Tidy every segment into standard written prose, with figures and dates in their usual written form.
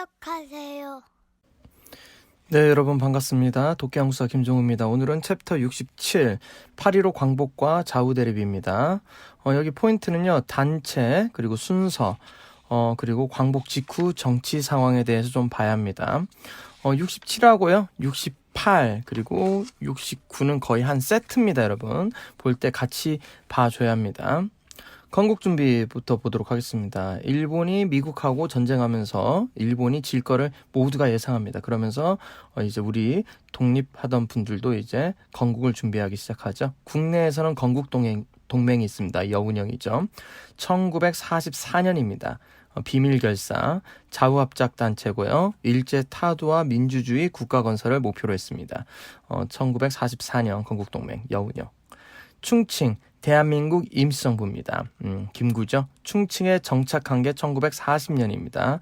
합격하세요. 네, 여러분 반갑습니다. 독해양수사 김종우입니다. 오늘은 챕터 67, 8.15 광복과 좌우 대립입니다. 여기 포인트는요, 단체, 그리고 순서, 그리고 광복 직후 정치 상황에 대해서 좀 봐야 합니다. 67하고요, 68, 그리고 69는 거의 한 세트입니다, 여러분. 볼 때 같이 봐줘야 합니다. 건국 준비부터 보도록 하겠습니다. 일본이 미국하고 전쟁하면서 일본이 질 거를 모두가 예상합니다. 그러면서 이제 우리 독립하던 분들도 이제 건국을 준비하기 시작하죠. 국내에서는 건국 동맹이 있습니다. 여운형이죠. 1944년입니다. 비밀결사, 좌우합작단체고요. 일제 타도와 민주주의 국가 건설을 목표로 했습니다. 1944년 건국동맹 여운형. 충칭, 대한민국 임시정부입니다. 김구죠. 충칭에 정착한 게 1940년입니다.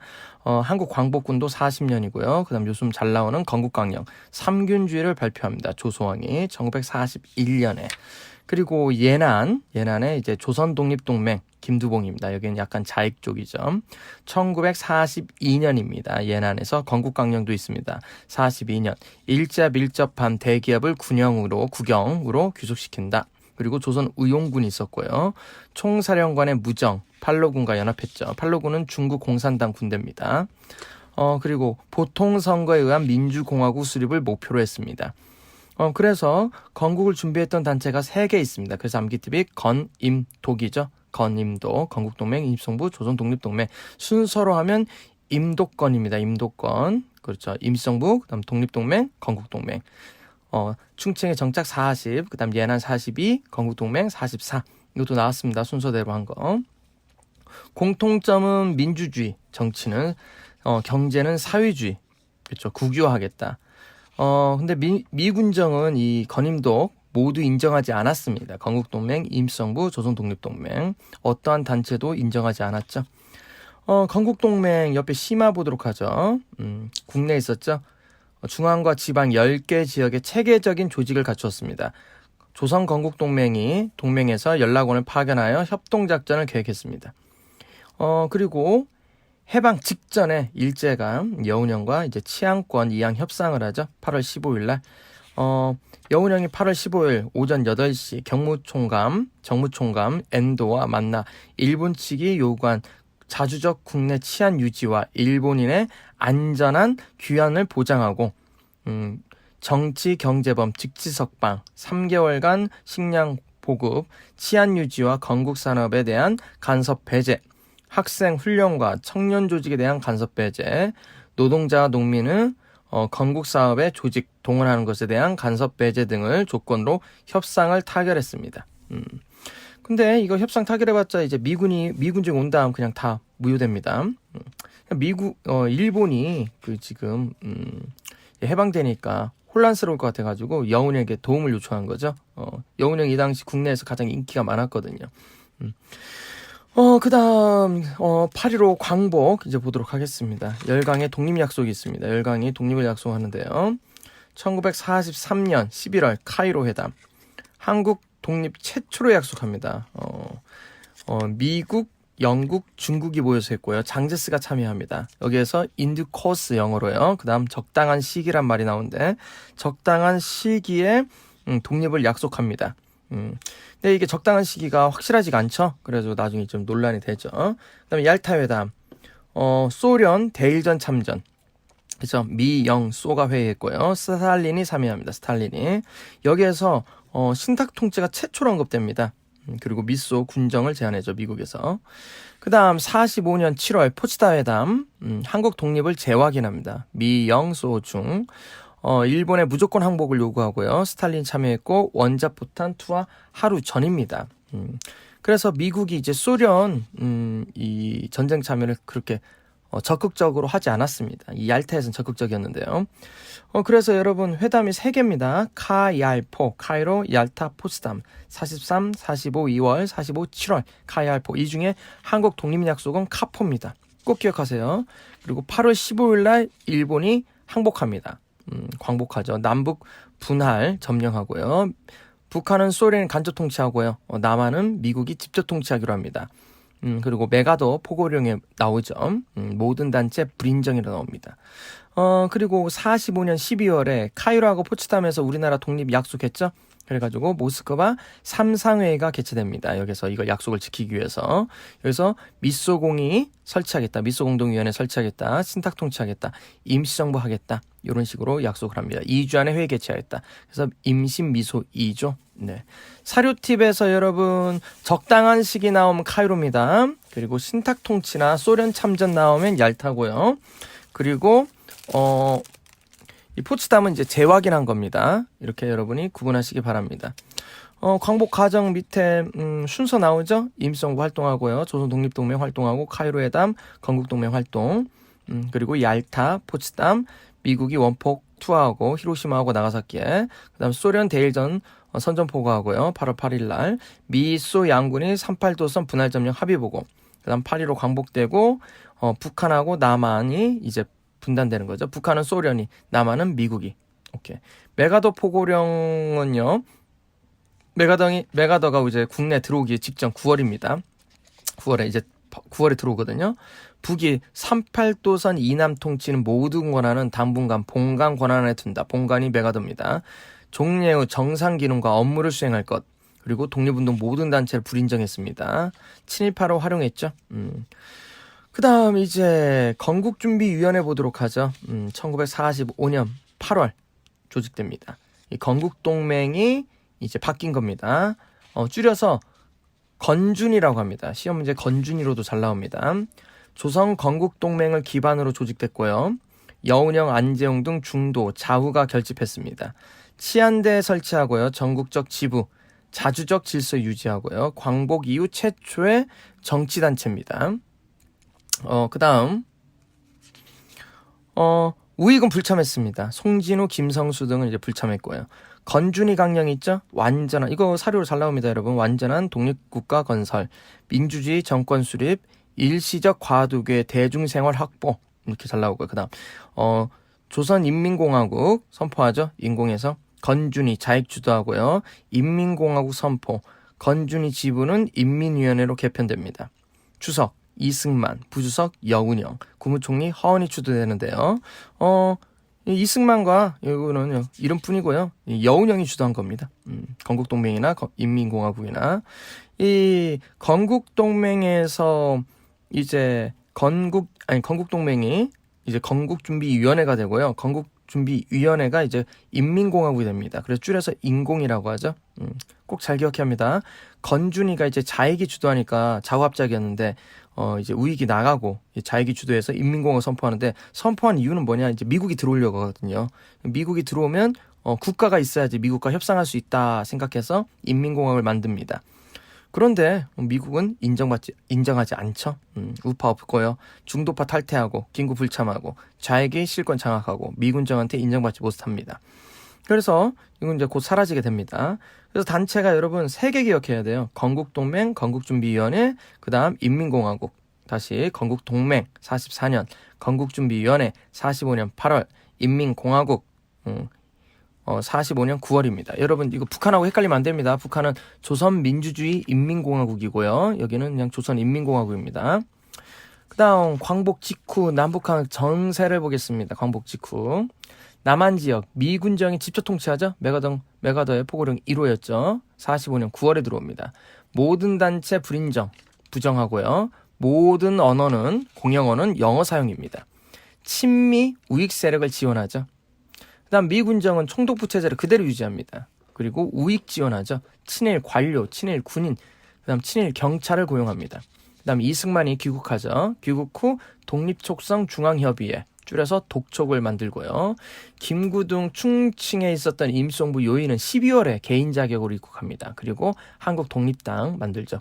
한국 광복군도 40년이고요. 그 다음 요즘 잘 나오는 건국강령 3균주의를 발표합니다. 조소왕이 1941년에. 그리고 예난에 이제 조선독립동맹 김두봉입니다. 여기는 약간 자익 쪽이죠. 1942년입니다. 예난에서 건국강령도 있습니다. 42년 일자 밀접한 대기업을 국경으로 귀속시킨다. 그리고 조선 의용군이 있었고요. 총사령관의 무정, 팔로군과 연합했죠. 팔로군은 중국 공산당 군대입니다. 그리고 보통선거에 의한 민주공화국 수립을 목표로 했습니다. 그래서 건국을 준비했던 단체가 3개 있습니다. 그래서 암기팁이 건임독이죠. 건임독, 건국동맹, 임시정부, 조선독립동맹. 순서로 하면 임독건입니다. 임독건. 그렇죠. 임시정부, 그다음 독립동맹, 건국동맹. 충칭의 정착 40, 그 다음 예난 42, 건국동맹 44. 이것도 나왔습니다. 순서대로 한 거. 공통점은 민주주의, 정치는, 경제는 사회주의. 그렇죠. 국유화하겠다. 근데 미군정은 이 건임독 모두 인정하지 않았습니다. 건국동맹, 임시정부, 조선독립동맹. 어떠한 단체도 인정하지 않았죠. 건국동맹 옆에 심화 보도록 하죠. 국내에 있었죠. 중앙과 지방 10개 지역의 체계적인 조직을 갖추었습니다. 조선건국동맹이 동맹에서 연락원을 파견하여 협동작전을 계획했습니다. 그리고 해방 직전에 일제가 여운형과 이제 치안권 이양 협상을 하죠. 8월 15일 날. 여운형이 8월 15일 오전 8시 정무총감 엔도와 만나 일본 측이 요구한 자주적 국내 치안 유지와 일본인의 안전한 귀환을 보장하고 정치 경제범 직지석방 3개월간 식량 보급, 치안 유지와 건국 산업에 대한 간섭 배제, 학생 훈련과 청년 조직에 대한 간섭 배제, 노동자와 농민은 건국 사업에 조직 동원하는 것에 대한 간섭 배제 등을 조건으로 협상을 타결했습니다. 근데 이거 협상 타결해봤자 이제 미군정 온 다음 그냥 다 무효됩니다. 일본이 지금 해방되니까 혼란스러울 것 같아가지고 여운형에게 도움을 요청한 거죠. 여운형 이 당시 국내에서 가장 인기가 많았거든요. 그 다음 8.15 광복 이제 보도록 하겠습니다. 열강의 독립약속이 있습니다. 열강이 독립을 약속하는데요. 1943년 11월 카이로 회담. 한국 독립 최초로 약속합니다. 미국, 영국, 중국이 모여서 했고요. 장제스가 참여합니다. 여기에서 인드 코스 영어로요. 그 다음 적당한 시기란 말이 나오는데 적당한 시기에 독립을 약속합니다. 근데 이게 적당한 시기가 확실하지가 않죠. 그래서 나중에 좀 논란이 되죠. 그 다음에 얄타회담. 소련 대일전 참전. 그래서 미, 영, 소가 회의했고요. 스탈린이 참여합니다. 스탈린이. 여기에서 신탁 통째가 최초로 언급됩니다. 그리고 미소 군정을 제안해줘 미국에서. 그 다음 45년 7월 포츠다 회담. 한국 독립을 재확인합니다. 미, 영, 소, 중. 일본의 무조건 항복을 요구하고요. 스탈린 참여했고 원자포탄 투하 하루 전입니다. 그래서 미국이 이제 소련 이 전쟁 참여를 그렇게 적극적으로 하지 않았습니다. 이 얄타에서는 적극적이었는데요. 그래서 여러분 회담이 3개입니다. 카얄포, 카이로, 얄타, 포츠담. 43, 45, 2월, 45, 7월, 카얄포. 이 중에 한국 독립약속은 카포입니다. 꼭 기억하세요. 그리고 8월 15일 날 일본이 항복합니다. 광복하죠. 남북 분할 점령하고요. 북한은 소련이 간접 통치하고요. 남한은 미국이 직접 통치하기로 합니다. 그리고 메가더 포고령에 나오죠. 모든 단체 불인정이라 나옵니다. 그리고 45년 12월에 카이로하고 포츠담에서 우리나라 독립 약속했죠. 그래가지고 모스크바 3상회의가 개최됩니다. 여기서 이거 약속을 지키기 위해서 여기서 미소공이 설치하겠다, 미소공동위원회 설치하겠다, 신탁 통치하겠다, 임시정부 하겠다 이런 식으로 약속을 합니다. 2주 안에 회의 개최하겠다. 그래서 임신미소 2조. 네. 사료 팁에서 여러분 적당한 시기 나오면 카이로입니다. 그리고 신탁 통치나 소련 참전 나오면 얄타고요. 그리고 이 포츠담은 이제 재확인한 겁니다. 이렇게 여러분이 구분하시기 바랍니다. 광복 과정 밑에 순서 나오죠? 임시정부 활동하고요. 조선독립동맹 활동하고 카이로회담, 건국동맹 활동, 그리고 얄타, 포츠담, 미국이 원폭 투하하고 히로시마하고 나가사키에, 그다음 소련 대일전 선전포고하고요. 8월 8일 날 미소 양군이 38도선 분할점령 합의보고, 그다음 8.15 광복되고 북한하고 남한이 이제 분단되는 거죠. 북한은 소련이, 남한은 미국이. 오케이. 메가더 포고령은요. 메가더가 이제 국내 들어오기 직전 9월입니다. 9월에 들어오거든요. 북이 38도선 이남 통치는 모든 권한은 당분간 본관 권한에 둔다. 본관이 메가더입니다. 종례 후 정상 기능과 업무를 수행할 것. 그리고 독립운동 모든 단체를 불인정했습니다. 친일파로 활용했죠. 그 다음 이제 건국준비위원회 보도록 하죠. 1945년 8월 조직됩니다. 이 건국동맹이 이제 바뀐 겁니다. 줄여서 건준이라고 합니다. 시험 문제 건준이로도 잘 나옵니다. 조선 건국동맹을 기반으로 조직됐고요. 여운형, 안재홍 등 중도, 좌우가 결집했습니다. 치안대 설치하고요. 전국적 지부, 자주적 질서 유지하고요. 광복 이후 최초의 정치단체입니다. 그 다음, 우익은 불참했습니다. 송진우, 김성수 등은 이제 불참했고요. 건준이 강령 있죠? 완전한, 이거 사료로 잘 나옵니다, 여러분. 완전한 독립국가 건설, 민주주의 정권 수립, 일시적 과도교의 대중생활 확보, 이렇게 잘 나오고요. 그 다음, 조선인민공화국 선포하죠? 인공해서. 건준이 자익 주도하고요. 인민공화국 선포, 건준이 지부는 인민위원회로 개편됩니다. 주석, 이승만, 부주석, 여운형, 국무총리 허은이 주도되는데요. 이승만과 이거는 이름뿐이고요. 여운형이 주도한 겁니다. 건국동맹이나 인민공화국이나 이 건국동맹에서 이제 건국동맹이 이제 건국준비위원회가 되고요. 건국준비위원회가 이제 인민공화국이 됩니다. 그래서 줄여서 인공이라고 하죠. 꼭 잘 기억해야 합니다. 건준이가 이제 자익이 주도하니까 좌우합작이었는데 이제 우익이 나가고 자익이 주도해서 인민공화국 선포하는데 선포한 이유는 뭐냐? 이제 미국이 들어오려고 하거든요. 미국이 들어오면 국가가 있어야지 미국과 협상할 수 있다 생각해서 인민공화국을 만듭니다. 그런데 미국은 인정하지 않죠. 우파 없고요. 중도파 탈퇴하고 긴급 불참하고 좌익이 실권 장악하고 미군정한테 인정받지 못합니다. 그래서 이건 이제 곧 사라지게 됩니다. 그래서 단체가 여러분 3개 기억해야 돼요. 건국동맹, 건국준비위원회, 그 다음 인민공화국, 다시 건국동맹 44년, 건국준비위원회 45년 8월, 인민공화국 45년 9월입니다. 여러분 이거 북한하고 헷갈리면 안 됩니다. 북한은 조선민주주의 인민공화국이고요. 여기는 그냥 조선인민공화국입니다. 그 다음 광복 직후 남북한 정세를 보겠습니다. 광복 직후. 남한 지역 미군정이 직접 통치하죠. 메가더의 포고령 1호였죠. 45년 9월에 들어옵니다. 모든 단체 불인정, 부정하고요. 모든 언어는 공용어는 영어 사용입니다. 친미 우익 세력을 지원하죠. 그다음 미군정은 총독부 체제를 그대로 유지합니다. 그리고 우익 지원하죠. 친일 관료, 친일 군인, 그다음 친일 경찰을 고용합니다. 그다음 이승만이 귀국하죠. 귀국 후 독립촉성 중앙협의회, 줄여서 독촉을 만들고요. 김구등 충칭에 있었던 임시정부 요인은 12월에 개인 자격으로 입국합니다. 그리고 한국독립당 만들죠.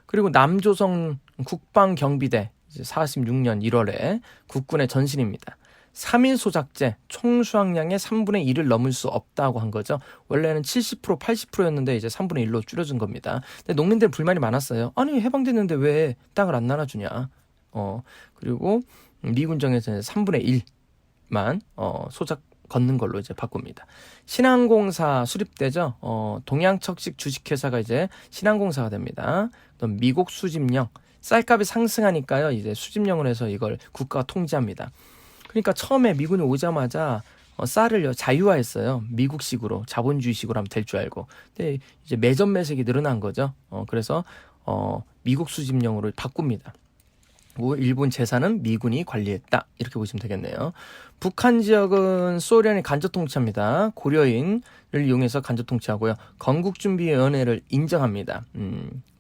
그리고 남조선 국방경비대 46년 1월에 국군의 전신입니다. 3일 소작제 총수확량의 3분의 1을 넘을 수 없다고 한 거죠. 원래는 70% 80%였는데 이제 3분의 1로 줄여준 겁니다. 근데 농민들 불만이 많았어요. 아니 해방됐는데 왜 땅을 안 나눠주냐. 그리고 미군정에서는 3분의 1만 소작 걷는 걸로 이제 바꿉니다. 신한공사 수립되죠. 동양척식 주식회사가 이제 신한공사가 됩니다. 또 미국 수집령 쌀값이 상승하니까요. 이제 수집령을 해서 이걸 국가가 통제합니다. 그러니까 처음에 미군이 오자마자 쌀을요 자유화했어요. 미국식으로 자본주의식으로 하면 될 줄 알고. 근데 이제 매점 매색이 늘어난 거죠. 그래서 미국 수집령으로 바꿉니다. 일본 재산은 미군이 관리했다. 이렇게 보시면 되겠네요. 북한 지역은 소련이 간접 통치합니다. 고려인을 이용해서 간접 통치하고요. 건국준비위원회를 인정합니다.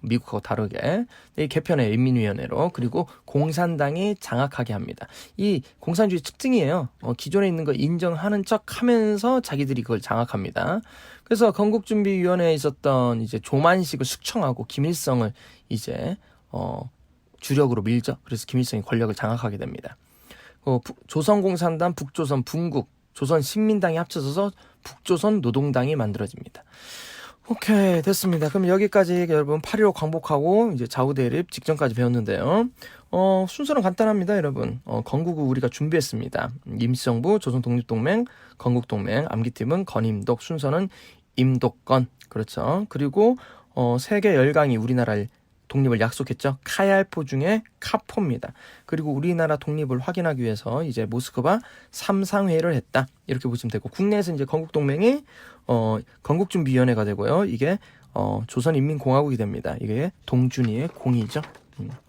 미국하고 다르게. 이 개편의 인민위원회로. 그리고 공산당이 장악하게 합니다. 이 공산주의 특징이에요. 기존에 있는 거 인정하는 척 하면서 자기들이 그걸 장악합니다. 그래서 건국준비위원회에 있었던 이제 조만식을 숙청하고 김일성을 이제 주력으로 밀죠. 그래서 김일성이 권력을 장악하게 됩니다. 조선공산당, 북조선, bun국, 조선신민당이 합쳐져서 북조선 노동당이 만들어집니다. 오케이, 됐습니다. 그럼 여기까지 여러분 8.15 광복하고 이제 좌우대립 직전까지 배웠는데요. 순서는 간단합니다, 여러분. 건국을 우리가 준비했습니다. 임시정부, 조선독립동맹, 건국동맹, 암기팀은 건임독, 순서는 임독건. 그렇죠. 그리고 세계 열강이 우리나라를 독립을 약속했죠. 카얄포 중에 카포입니다. 그리고 우리나라 독립을 확인하기 위해서 이제 모스크바 삼상회의를 했다. 이렇게 보시면 되고 국내에서 이제 건국동맹이 건국준비위원회가 되고요. 이게 조선인민공화국이 됩니다. 이게 동준이의 공이죠.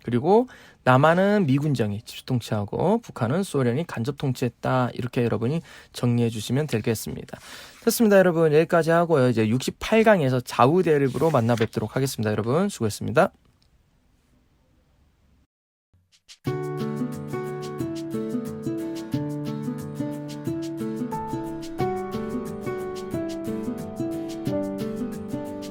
그리고 남한은 미군정이 집중통치하고 북한은 소련이 간접통치했다. 이렇게 여러분이 정리해 주시면 되겠습니다. 됐습니다, 여러분. 여기까지 하고요. 이제 68강에서 좌우대립으로 만나 뵙도록 하겠습니다. 여러분 수고했습니다.